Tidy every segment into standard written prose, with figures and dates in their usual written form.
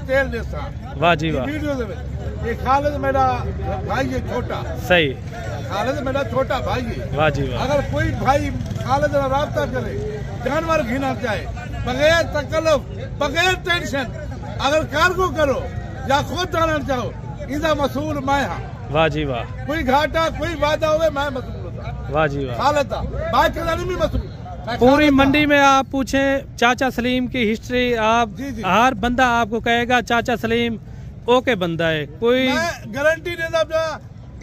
तेल देसा। वाह जी वाह। वीडियो ये खालिद मेरा भाई है छोटा। सही। खालिद मेरा छोटा भाई है। वाह जी वाह। अगर कोई भाई खालिद से राब्ता करे, जानवर घिना चाहे, बगैर तकल्लुफ, बगैर टेंशन, अगर कार्गो करो या खुद जाना चाहो, इनका मसूल मैं हाँ। वाह जी वाह। कोई घाटा कोई वादा हुए मैं मसूल होता। वाह जी वाह। खालिद बाइक चलाने में मसूल। पूरी मंडी में आप पूछे चाचा सलीम की हिस्ट्री, आप हर बंदा आपको कहेगा चाचा सलीम ओके बंदा है। कोई मैं गारंटी देता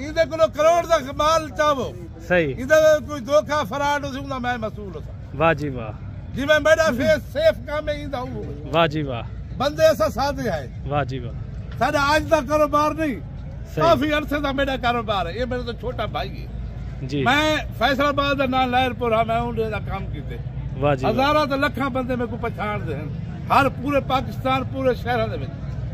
इधर को करोड़ का माल चाहो सही, इधर कोई धोखा फराड हो मैं मसूल होता। वाह जी वाह। जी मैं मेरा फेस सेफ काम में इंदा हूँ। वाह जी वाह। बंदे ऐसा साधे है। वाह जी वाह। साढ़े आज तक कारोबार नहीं, काफी अरसे का मेरा कारोबार है। ये मेरा तो छोटा भाई है जी। मैं फैसलाबाद ना लहरपुर मैं काम किए। वाह जी। हजारा तो लखा बंदे मेरे को पछाण दे, हर पूरे पाकिस्तान पूरे शहर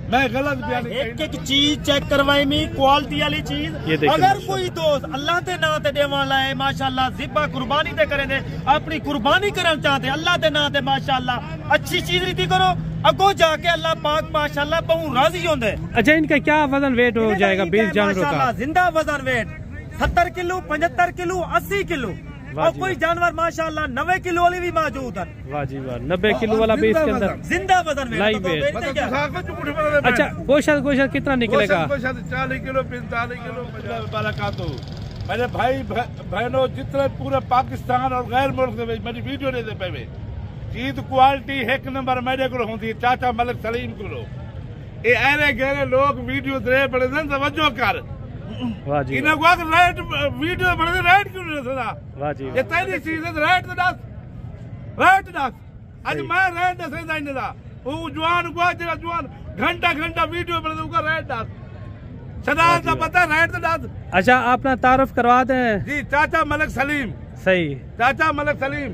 मैं गलत बयान एक एक चीज चेक करवाई मी क्वालिटी वाली चीज। अगर कोई दोस्त अल्लाह के नाम ते देवा लाए माशाल्लाह जिब्बा कुर्बानी ते करे दे, अपनी कुर्बानी करना चाहते अल्लाह के नाम ते माशाल्लाह अच्छी चीज रीति करो, अगो जाके अल्लाह पाक माशाल्लाह बहु राजी होंदे। अच्छा इनका क्या वजन वेट हो जाएगा 20 जानवरों का? जिंदा वजन वेट 70 किलो 75 किलो 80 किलो और कोई जानवर माशाल्लाह 90 किलो वाली भी मौजूद है। वाह जी वाह। 90 किलो वाला भी इसके अंदर जिंदा वजन लाइव वेट। अच्छा गोश्त कितना निकलेगा? 40 किलो 45 किलो मेरे भाई बहनों जितने पूरे पाकिस्तान और गैर मुल्क मेरी वीडियो नहीं दे पे चीज क्वालिटी एक नंबर मेरे को होती है। चाचा मलिक सलीम को ये अरे गहरे लोग वीडियो दे बड़े तवज्जो कर। वाह जी। रेट वीडियो बड़े रेट क्यों नहीं दसदा? वाह जी। ये तेरी चीज है रेट तो दस, रेट दस। आज मैं रेट दसेदा इन दा वो जवान को जेड़ा जवान घंटा घंटा वीडियो बने उसका रेट दस। सदा का पता रेट तो दस। अच्छा अपना तारुफ करवा दें जी। चाचा मलिक सलीम। सही। चाचा मलिक सलीम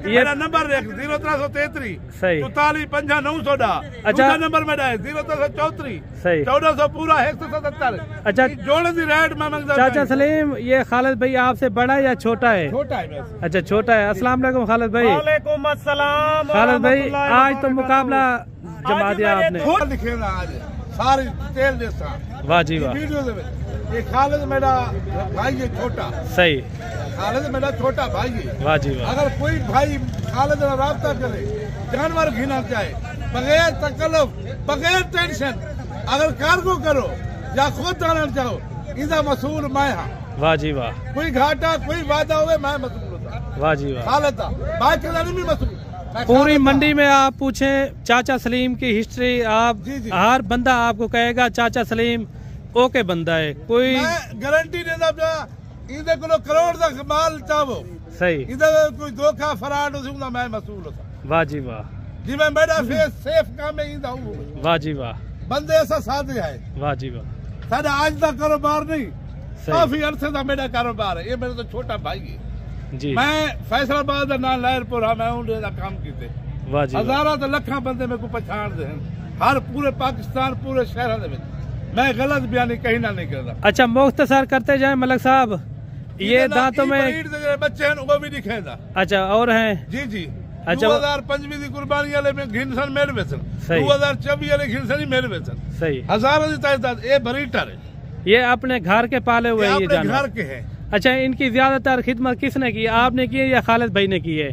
मेरा नंबर 0333 सही 44 50 910। अच्छा नंबर मेरा है 0334 सही 1400 पूरा 177। अच्छा जोड़े दी रेट में चाचा सलीम ये खालिद भाई आपसे बड़ा है या छोटा है? छोटा है। अच्छा छोटा है। अस्सलाम वालेकुम खालिद भाई। वालेकुम अस्सलाम। खालिद भाई आज तो मुकाबला जमा दिया आपने। दिखेगा आज सारी तेल देसा। वाह जी वाह। वीडियो ये खालिद मेरा भाई है छोटा। सही। खालिद मेरा छोटा भाई है। वाह जी वाह। अगर कोई भाई खालिद से राब्ता करे, जानवर घिना चाहे, बगैर तकल्लुफ, बगैर टेंशन, अगर कार्गो करो या खुद जाना चाहो, इनका मसूल मैं हाँ। वाह जी वाह। कोई घाटा कोई वादा हुए मैं मसूल होता। वाह जी वाह। खालिद बाइक चलाने में मसूल। पूरी मंडी में आप पूछे चाचा सलीम की हिस्ट्री, आप हर बंदा आपको कहेगा चाचा सलीम ओके बंदा है। कोई मैं गारंटी देता इधर को करोड़ का माल चाहो सही, इधर कोई धोखा फराड हो मैं मसूल होता। वाह जी वाह। जी मैं मेरा फेस सेफ काम में इंदा हूँ। वाह जी वाह। बंदे ऐसा साधे है। वाह जी वाह। साढ़े आज तक कारोबार नहीं, काफी अरसे का मेरा कारोबार है। ये मेरा तो छोटा भाई है जी। मैं फैसलाबाद ना लहरपुर मैं काम किए। वाह जी। हजारा तो लखा बंदे मेरे को पछाण दे, हर पूरे पाकिस्तान पूरे शहर मैं गलत बयान कहीं ना नहीं करता। अच्छा मुख्तसर करते जाए मलिक साहब, ये दांतों में बच्चे हैं वो भी दिखेगा। अच्छा और हैं जी जी। अच्छा 2025 की कुर्बानी वाले में घिनसन मेरे वेचन, 2024 वाले घिनसन ही मेरे वेचन। सही। हजारों की तादाद ये बरीटर है। ये अपने घर के पाले हुए ये घर के हैं। अच्छा इनकी ज्यादातर खिदमत किसने की? आपने की है या खालिद भाई ने की है?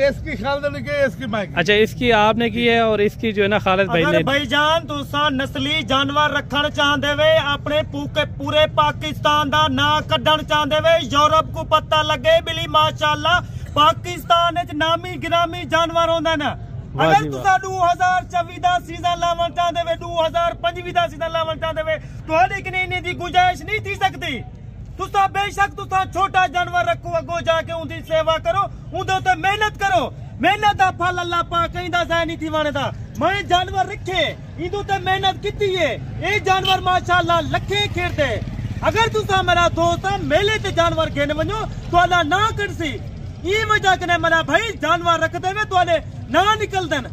इसकी खालिद ने की है, इसकी मैं की। अच्छा इसकी आपने की है और इसकी जो है ना खालिद भाई ने। भाईजान तुसा नस्ली जानवर रखना चाहते वे, अपने पूरे पाकिस्तान का ना कढ़न चाहते वे, यूरोप को पता लगे बिली माशाल्लाह पाकिस्तान नामी गिरामी जानवर होंगे ना। अगर तुसा 2024 का सीजन लावन चाहते वे, 2025 का सीजन लावन चाहते वे, थोड़ी कने दी गुंजाइश नहीं थी सकती। तुसा बेशक तुसा छोटा जानवर रखो, अगो जाके उनकी सेवा करो, उनके ते मेहनत करो। मेहनत का फल अल्लाह पाक कहीं दा जाय नहीं थी वानेदा। मैं जानवर रखे इंदू ते मेहनत की है, ये जानवर माशाल्लाह लखे खेरते। अगर तुसा मेरा दोस्त मेले ते जानवर खेने वनो तो ना करसी, ये वजह कने मेरा भाई जानवर रखते हुए तो ना निकल देन।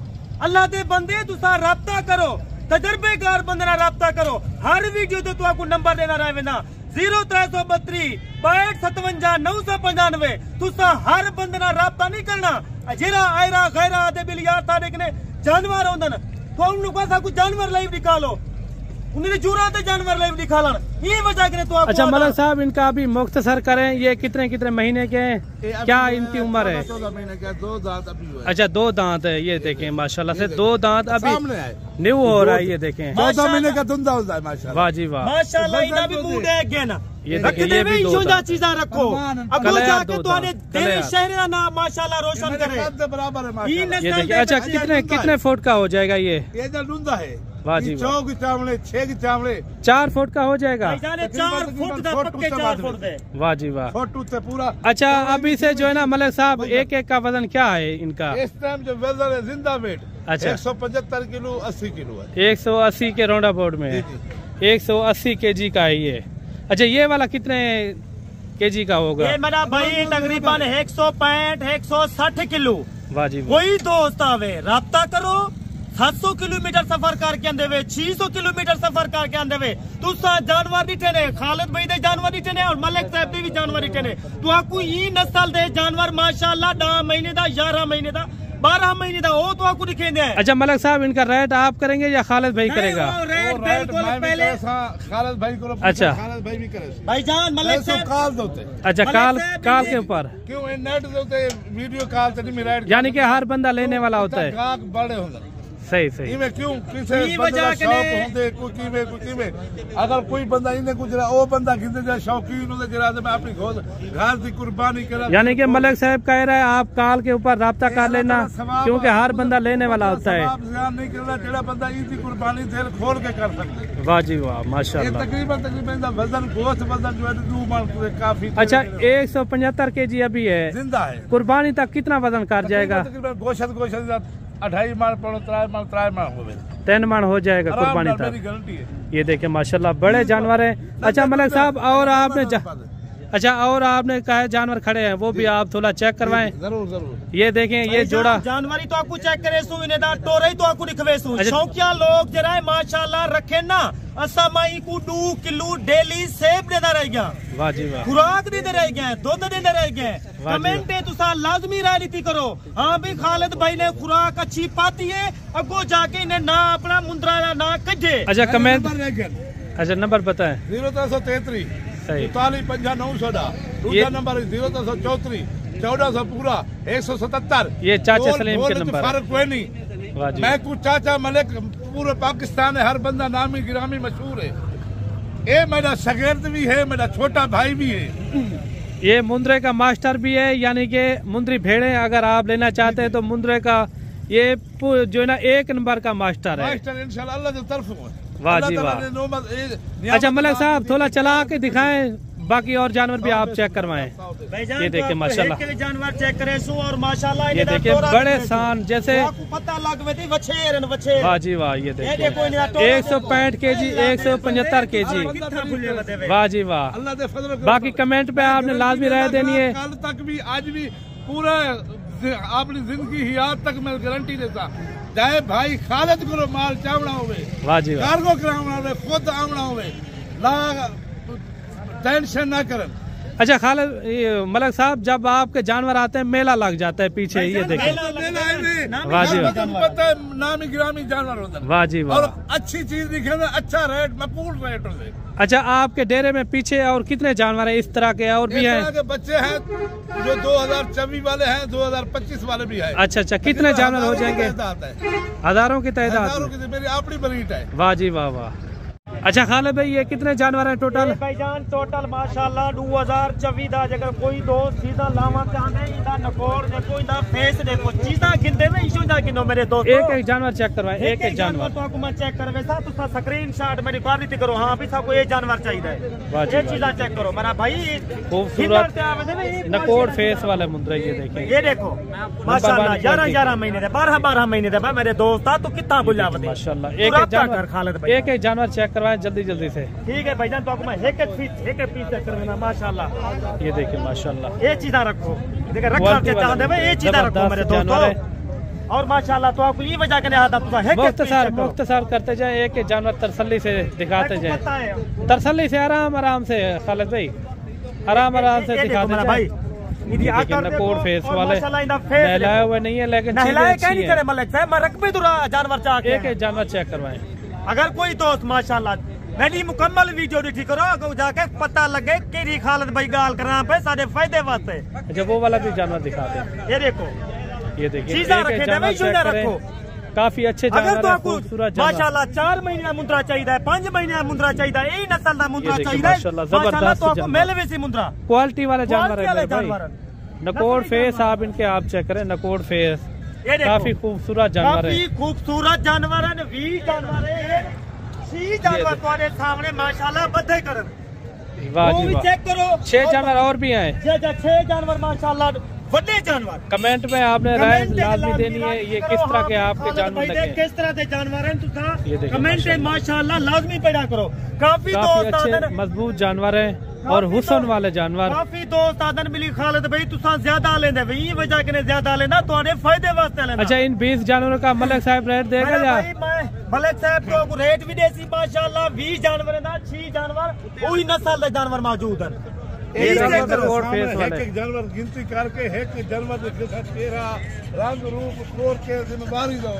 अल्लाह दे बंदे तुसा राब्ता करो, तजर्बेकार बंदे ना राब्ता करो। हर वीडियो तो आपको नंबर देना रहे ना 0332 62 995। तुसा हर बंदे ना राब्ता नहीं करना। जेरा आयरा गैरा दे बिल यार तारे कने जानवर होंदन तो उनको कुछ जानवर लाइव निकालो, उन्हें जुराते जानवर लाइव निकालन, ये वजह करे तो आपको। अच्छा मलक साहब, इनका अभी मुख्तसर करें, ये कितने कितने महीने के हैं, क्या इनकी उम्र है? 14 महीने का, 2 दांत अभी हुए। अच्छा 2 दांत है, ये देखें माशाल्लाह से 2 दांत अभी न्यू हो रहा है, ये देखें 14 महीने का धुंधा होता है माशाल्लाह। वाह जी वाह, माशाल्लाह इना भी मूड है क्या ना, ये देखिए ये भी 2 दांत चीज़ा रखो, अब वो जाके तो आने तेरे शहर का नाम माशाल्लाह रोशन करे, बराबर है माशाल्लाह। ये देखिए। अच्छा कितने फुट का हो जाएगा ये? ये जो डूंदा है, वाह जी, 4 की चावड़े, 6 की चावड़े, 4 फुट का हो जाएगा। 4 फुट का पक्के 4 फुट दे। वाह जी वाह, फोटो से पूरा। अच्छा अभी से जो है ना मलक साहब, एक का वजन क्या है इनका इस टाइम जो वजन है जिंदा वेट अच्छा 175 किलो 80 किलो है। 180 के राउंड अबाउट में है, 180 kg का है ये। अच्छा ये वाला कितने kg का होगा? ये मेरा भाई तकरीबन 165 160 किलो। वाह जी, कोई दोस्त आवे राब्ता करो, 700 किलोमीटर सफर करके आंदे वे, 600 किलोमीटर सफर करके आंदे वे, तुसा जानवर नहीं ठेने, खालिद भाई दे जानवर नहीं ठेने और मलिक साहब दे भी जानवर नहीं ठेने, तो आपको ये नस्ल दे जानवर माशाल्लाह 10 महीने दा, 11 महीने दा, 12 महीने दा, वो तो आपको दिखेंगे। अच्छा मलक साहब, इनका रेट आप करेंगे या खालिद भाई करेगा? रेट बिल्कुल पहले खालिद भाई को। अच्छा खालिद भाई भी करे भाईजान मलिक साहब काल दोते। अच्छा काल के ऊपर क्यों नेट दोते वीडियो कॉल से नहीं मेरा, यानी कि हर बंदा लेने वाला होता है। गाहक बड़े होंगे सही सही। इमे क्यों किसे बंदा शौक होंदे कुछ में अगर कोई बंदा इने कुछ ओ बंदा किंदे जा शौकीन होंदे जरा मैं अपनी खुद घर की कुर्बानी करा। यानी कि मलिक साहब कह रहे हैं आप काल के ऊपर राब्ता कर लेना, क्योंकि हर बंदा लेने वाला होता है। आप ध्यान नहीं करना, जेड़ा बंदा इसी कुर्बानी दिल खोल के कर सकते। वाह जी वाह माशाल्लाह। तकरीबन वजन गोश्त वजन जो है 2 मन काफी। अच्छा 175 kg अभी है, जिंदा है। कुर्बानी तक कितना वजन कर जाएगा? तकरीबन गोश्त 2.5 मन 3 मन हो गए, 3 मन हो जाएगा कुर्बानी तक। मेरी गारंटी है। ये देखे माशाल्लाह बड़े जानवर है। अच्छा मलिक साहब, और आपने कहा जानवर खड़े हैं, वो भी आप थोड़ा चेक करवाएं। जरूर। ये देखें ये जोड़ा जानवरी तो आपको चेक करे सु, इन्हें टोरे तो आपको दिखवे सु। शौकिया लोग जरा माशाल्लाह रखे ना, असा माई को 2 किलो डेली सेब देना रह गया। वाह जी वाह, खुराक देते रह गए, दूध देते रह गए। कमेंट पे तुसा लाजमी राजनीति करो, हाँ भी खालिद भाई ने खुराक अच्छी पाती है, अगो जाके इन्हें ना अपना मुंद्रा ना कजे। अच्छा कमेंट, अच्छा नंबर बताएं। 0333 सही 45 900 दूसरा नंबर 0334 1400 पूरा 177। ये चाचा सलीम के नंबर। फर्क कोई नहीं, मैं कुछ चाचा मलिक पूरे पाकिस्तान है, हर बंदा नामी गिरामी मशहूर है। ये मेरा शगिर्द भी है, मेरा छोटा भाई भी है। ये मुंद्रे का मास्टर भी है, यानी कि मुंद्री भेड़े अगर आप लेना चाहते हैं तो मुंद्रे का ये जो है ना 1 नंबर का मास्टर है। इंशाल्लाह अल्लाह की तरफ। वाह जी वाह। अच्छा मलिक साहब थोड़ा चला के दिखाएं, बाकी और जानवर भी आप चेक करवाएं। ये देखिए माशाल्लाह जानवर चेक करे सु, और माशाल्लाह ये देखिए बड़े शान जैसे पता लगवे वछेर। वाह जी वाह, ये देखिए 165 kg 175 kg। वाह जी वाह। बाकी कमेंट पे आपने लाजमी राय देनी है। कल तक भी आज भी पूरा अपनी जिंदगी हयात तक मैं गारंटी देता, चाहे भाई खालिद को माल चावना होवे, वाह जी वाह, कार्गो करावना होवे, खुद आवना होवे, ना टेंशन ना करन। अच्छा खालिद मलिक साहब, जब आपके जानवर आते हैं मेला लग जाता है पीछे, ये देखिए वाह जी वाह, पता है नामी गिरामी जानवर होता है। वाह जी वाह, और अच्छी चीज दिखे ना, अच्छा रेट मकबूल रेट होते। अच्छा आपके डेरे में पीछे और कितने जानवर हैं इस तरह के और भी हैं? के बच्चे हैं जो 2024 वाले हैं, 2025 वाले भी हैं। अच्छा कितने जानवर हो जाएंगे? हजारों की तादाद, मेरी अपनी ब्रीड है। वाह जी वाह वाह। अच्छा खालिद भाई ये कितने जानवर हैं टोटल? भाईजान टोटल माशाल्लाह 2024 दा जगह कोई दोस्त सीधा लावा चाहते इंदा नकोर देखो, इंदा फेस देखो, चीज़ा गिनदे में इशू जा गिनो मेरे दोस्त। एक जानवर चेक करवाएं, एक जानवर तो आपको मैं चेक करवे सा, तो स्क्रीनशॉट मेरी क्वालिटी करो, हां भी सबको ये जानवर चाहिए, ये चीज़ा चेक करो मेरा भाई। खूबसूरत नकोर फेस वाले मुंद्रे, ये देखिए, ये देखो माशाल्लाह 11 महीने दे, 12 महीने दे मेरे दोस्त, तो कितना बुलावत माशाल्लाह। एक जानवर खालिद भाई, एक जानवर चेक करवाएं जल्दी से। ठीक है भाईजान, तो आपको मैं एक पीस चेक करवाना माशाल्लाह। ये देखिए माशाल्लाह, ये चीज़ा रखो, देखिए रखा के चाहते भाई, ये चीज़ा रखो मेरे दोस्तों। और माशाल्लाह तो आपको ये वजह करने आता मुख्तसर करते जाए, एक जानवर तसल्ली से दिखाते जाए, तसल्ली से आराम से खालिद भाई, आराम से दिखाते भाई। नकोर फेस वाले नहलाया हुआ नहीं है, लेकिन जानवर चाह एक जानवर चेक करवाएं। अगर कोई दोस्त माशाल्लाह मेरी मुकम्मल वीडियो देखी करो, अगर जाके पता लगे कि खालिद भाई गाल करा पे सारे फायदे वास्ते। अच्छा वो वाला भी जानवर दिखाते हैं, ये देखो, ये देखिए रखो काफी अच्छे जानवर, अगर तो माशाल्लाह 4 महीने मुंद्रा चाहिए, 5 महीने मुंद्रा चाहिए, यही नस्ल का मुंद्रा चाहिए जबरदस्त मेलवेसी मुंद्रा क्वालिटी वाले जानवर है। नकोर फेस आप इनके आप चेक करें, नकोर फेस काफी खूबसूरत जानवर है, खूबसूरत जानवर है, 20 जानवर है, 6 जानवर तुम्हारे सामने माशाल्लाह बधे करन। वाह जी वाह, चेक करो 6 जानवर और भी हैं, 6 जानवर माशाल्लाह बड़े जानवर। कमेंट में आपने राय लाजमी देनी है, ये किस तरह के आपके जानवर लगे, किस तरह के जानवर हैं तुसा कमेंट में माशाल्लाह लाजमी पैदा करो। काफी अच्छे मजबूत जानवर हैं और हुसन वाले जानवर। काफी दोस्त आदन मिली खालिद भाई तुसा ज्यादा लेंदे भाई, वजह के ज्यादा लेना तुम्हारे फायदे वास्ते लेना। अच्छा इन 20 जानवरों का मलिक साहब रेट देगा या मलिक साहब को रेट भी देसी माशाल्लाह 20 जानवर ना 6 जानवर वही नस्ल के जानवर मौजूद हैं। एक जानवर गिनती करके एक जानवर चेहरा रंग रूप कोर के जिम्मेदारी दो।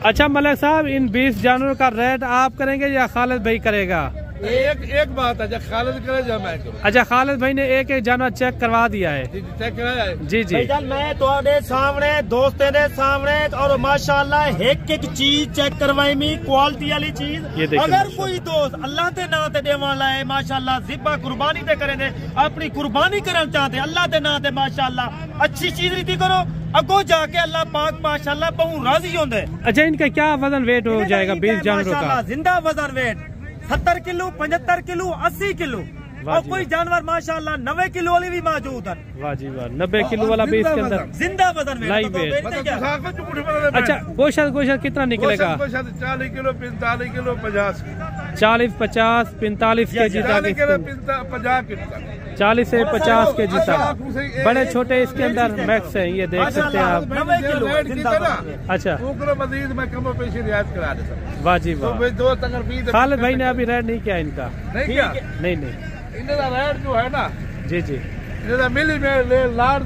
अच्छा मलिक साहब इन 20 जानवरों का रेट आप करेंगे या खालिद भाई करेगा? एक बात है, जब खालिद करे जब मैं करूं। अच्छा खालिद भाई ने एक जानवर चेक करवा दिया है, चेक कराया है जी जी। मैं तुम्हारे सामने दोस्तों के सामने और माशाल्लाह एक चीज चेक करवाई मी क्वालिटी वाली चीज। अगर कोई दोस्त अल्लाह के नाम से देने वाला है माशाल्लाह जिब्बा कुर्बानी ते करेंगे, अपनी कुर्बानी करना चाहते अल्लाह के नाम से माशाल्लाह अच्छी चीज रीति करो, अगो जाके अल्लाह पाक माशाल्लाह बहु राजी होंगे। अच्छा इनका क्या वजन वेट हो जाएगा 20 जानवरों का? जिंदा वजन वेट 70 किलो, 75 किलो, 80 किलो और कोई जानवर माशाल्लाह 90 किलो वाली भी मौजूद है। वाह जी वाह, 90 किलो वाला भी इसके अंदर जिंदा वजन लाइव वेट। अच्छा गोश्त कितना निकलेगा? 40 किलो, 45 किलो, 50 40, 50, 45 के जी तक, 40 से 50 के जी तक। बड़े छोटे इसके अंदर मैक्स है, ये देख सकते हैं आप। अच्छा मजीद में कम पेशी रियायत करा दे। वाह जी वाह, खालिद भाई ने अभी रेट नहीं किया इनका? नहीं इनका रेट जो है ना जी जी मिली में लाड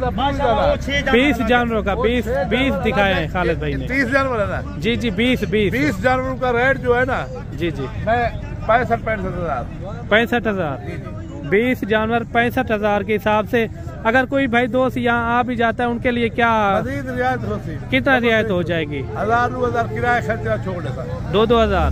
20 जानवरों का 20 दिखाए हैं खालिद भाई ने। 30 जानवर है ना जी जी 20 जानवरों का रेट जो है ना जी जी मैं 65,000 20 जानवर 65,000 के हिसाब से। अगर कोई भाई दोस्त यहाँ आ भी जाता है उनके लिए क्या रियायत होती, कितना रियायत हो जाएगी? 1000 किराया खर्चा छोड़ देता, 2,000।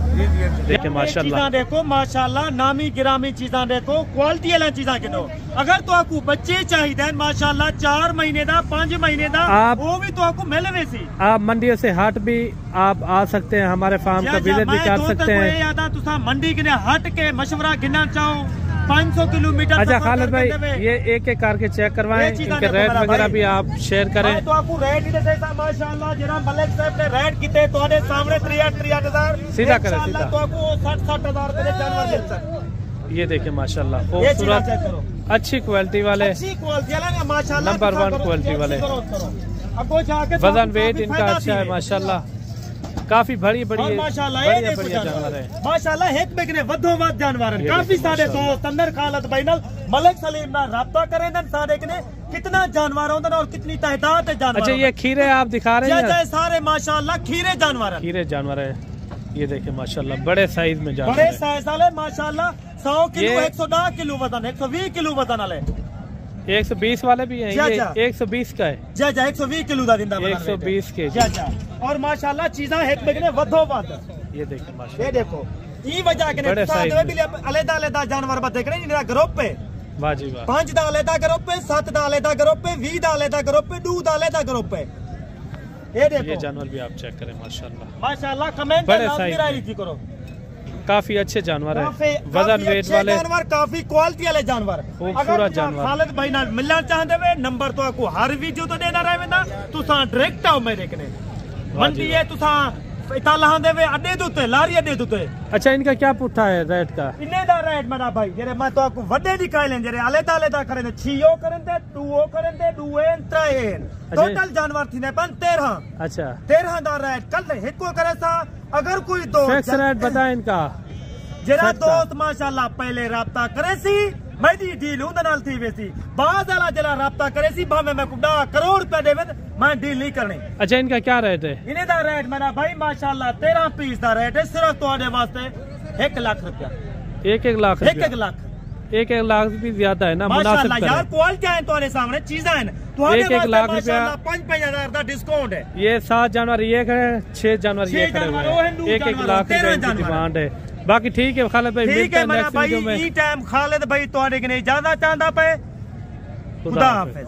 देखिए माशाल्लाह, देखो माशाल्लाह नामी गिरामी चीजा देखो, क्वालिटी वाला चीजा गिनो। अगर तो आपको बच्चे चाहिए माशाल्लाह 4 महीने का 5 महीने का आप वो भी तो आपको मिले वैसी। आप मंडियों से हट भी आप आ सकते हैं, हमारे फार्म का विजिट भी कर सकते हैं। मंडी के हट के मशवरा गिनना चाहो 500 किलोमीटर। अच्छा खालिद भाई ये एक करके चेक करवाएं, इनके रेट वगैरह भी आप शेयर करें। तो आपको रेट ही देता माशाल्लाह जरा मलिक साहब ने रेट किते तुम्हारे सामने 63,000 सीधा करें सीधा, तो आपको 60,000 रुपए जानवर मिल सकता। ये देखिए माशाल्लाह खूबसूरत अच्छी क्वालिटी वाले, माशाल्लाह नंबर 1 क्वालिटी वाले। वजन वेट इनका अच्छा है माशाल्लाह, काफी बड़ी माशाल्लाह जानवर है माशाल्लाह। एक बेगने वधोवध जानवर है। काफी सारे दोस्त अंदर खालिद भाई नाल मलिक सलीम ना राब्ता करें सारे ने कितना जानवर होंगे और कितनी तादाद है जानवर। अच्छा ये खीरे आप दिखा रहे हैं? सारे माशाल्लाह खीरे जानवर है। ये देखिए माशाल्लाह बड़े साइज में जानवर, बड़े साइज वाले माशाल्लाह 100 किलो 110 किलो वजन, 120 किलो वजन वाले, 120 वाले भी हैं। ये 120 का है, 120 किलो का जिंदा 120 के। और माशाल्लाह चीजा एक बेगने वधोवध। ये देखिए माशाल्लाह, ये देखो ई वजह के अलग-अलग जानवर देख रहे हैं ग्रुप पे। वाह जी वाह, 5 दा अलग ग्रुप पे, 7 दा अलग ग्रुप पे, 20 दा अलग ग्रुप पे, 2 दा अलग ग्रुप पे। ये देखो ये जानवर भी आप चेक करें माशाल्लाह कमेंट करो। काफी अच्छे जानवर है, वजन वेट वाले जानवर, काफी क्वालिटी वाले जानवर, खूबसूरत जानवर। खालिद भाई नाल मिलना चाहते वे नंबर तो आपको हर वीडियो तो देना रहेगा, तुसा डायरेक्ट आओ मेरे कने मंडी है, तुसा इतना लहांदे वे अड्डे दुते लारी अड्डे दुते। अच्छा इनका क्या पुट्ठा है रेट का? इन्ने दा रेट मेरा भाई जेरे मैं तो आपको वड्डे दिखाई लें जेरे अलग-अलग करें 6 करें 2 करें 2 3 टोटल जानवर थी ने 13। अच्छा 13 दा रेट कल हिको करे सा। अगर कोई दोस्त फिक्स रेट बताएं इनका जरा दोस्त माशाल्लाह पहले राब्ता करे सी मेरी डील उनके नाल थी वैसी बाद वाला जरा राब्ता करे सी भावे मैं कुड़ा करोड़ रुपए देवे मैं डील नहीं करनी। अच्छा इनका क्या रेट है? इन्हें दा रेट मेरा भाई माशाल्लाह 13 पीस दा रेट है सिर्फ तुम्हारे वास्ते 1 लाख रुपया। 1 लाख? 1 लाख 1 लाख भी ज्यादा है ना, मुनासिब यार क्वालिटी है तुम्हारे सामने चीजें हैं। 1 लाख रुपया 5,000 का डिस्काउंट है। ये 7 जनवरी एक है, 6 जनवरी एक खड़े हुए हैं। 1 लाख रुपया की डिमांड है। बाकी ठीक है खालिद भाई, ठीक है मेरा भाई। ई टाइम खालिद भाई तुम्हारे के नहीं ज्यादा चाहता पे। खुदा हाफिज।